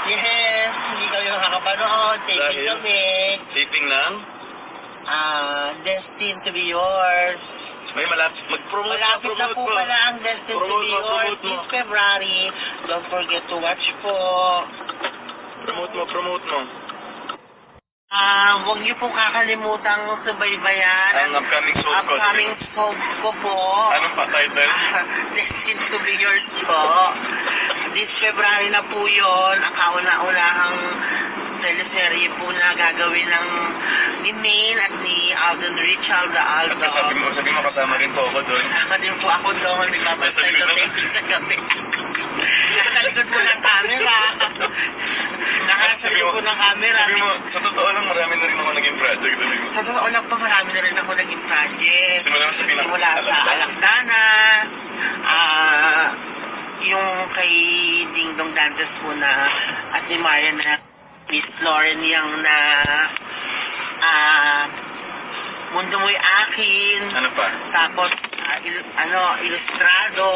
Yes, hindi kami makakapanood. Taping Dahil? kami. Taping ng? Destined to be yours. May mag-promote Malapit na po pala ang Destined to be yours this February. Don't forget to watch po. Promote mo. Huwag niyo po kakalimutang subaybayan Ang upcoming soap ko. upcoming soap ko po. Anong pa-title? Destined to be yours po. This February na po yun. Ang kauna-unahang teleserye po na gagawin ng ni Maine at ni Alden Richard Aldo. Sabi mo kasama rin po ako doon. Kasama din po ako doon. May babantay sa taping sa gabi. Nasa likod po ng camera. Nasa likod po ng camera. Sabi mo, sa totoo lang marami na rin ako naging project. Sa totoo lang po, marami na rin ako naging project. Simula sa Alakdana, yung kay Ding Dong Dantes po na at ni Marian na Miss Lauren Yang na Mundo Mo'y Akin. Ano pa? Tapos, Ilustrado.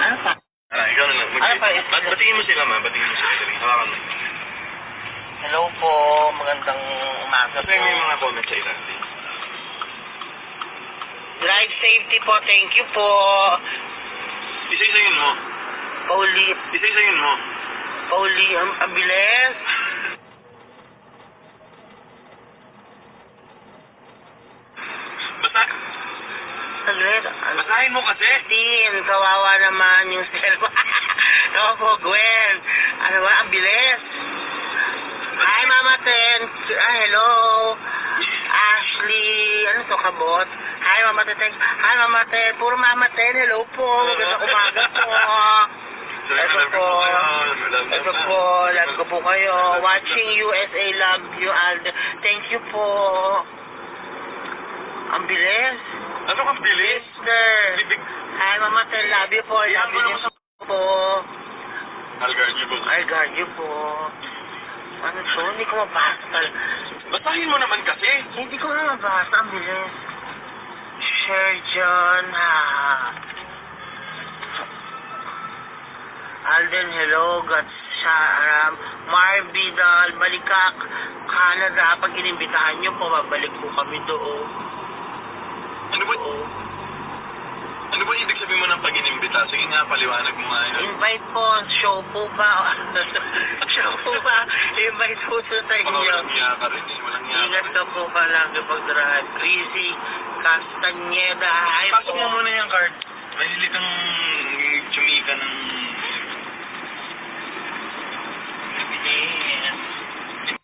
Ano pa? Ikaw na lang. Ano pa? Batingin mo sila, ma. Batingin mo sila. Hawakan mo. Hello po, magandang umaga po. May mga comments sa ilan. Drive safety po, thank you po. Isa-isayin mo. Pauli, Isa-isayin mo. ang bilis. Saglit. Basahin mo kasi. Tin, kawawa naman yung cellphone. Ako po, Gwen. Ano ba, ang bilis. Hi, Mama Ten. Hello. Ashley. Ano to, kabot? Hi, Mama Ten. Hi, Mama Ten. Puro Mama Ten. Hello po. Magandang umaga po. Ito po, love ko po kayo. Watching USA, love you, Alden. Thank you po. Ang bilis. Ano kang bilis? Sister. Hi, Mama Tel. Love you po. Love you po. I'll guard you po. I'll guard you po. Ano to? Hindi ko mabasa. Basahin mo naman kasi. Hindi ko na mabasa. Ang bilis. Share John. Alden, hello. Gats Sharam. Marbidal. Balikak. Canada. Pag inimbitahan nyo po, mabalik po kami doon. Ano ba ibig sabihin mo ng pag-inimbita? Sige nga, paliwanag mo nga yun. Invite po. Show po ba? Show po ba? Invite po sa inyo. Walang niya ka rin eh. Walang niya ka Ingat rin. ka po palagi pag-drive. Crazy Castañeda. Hi Pasok po. mo muna yung card. Mahili kang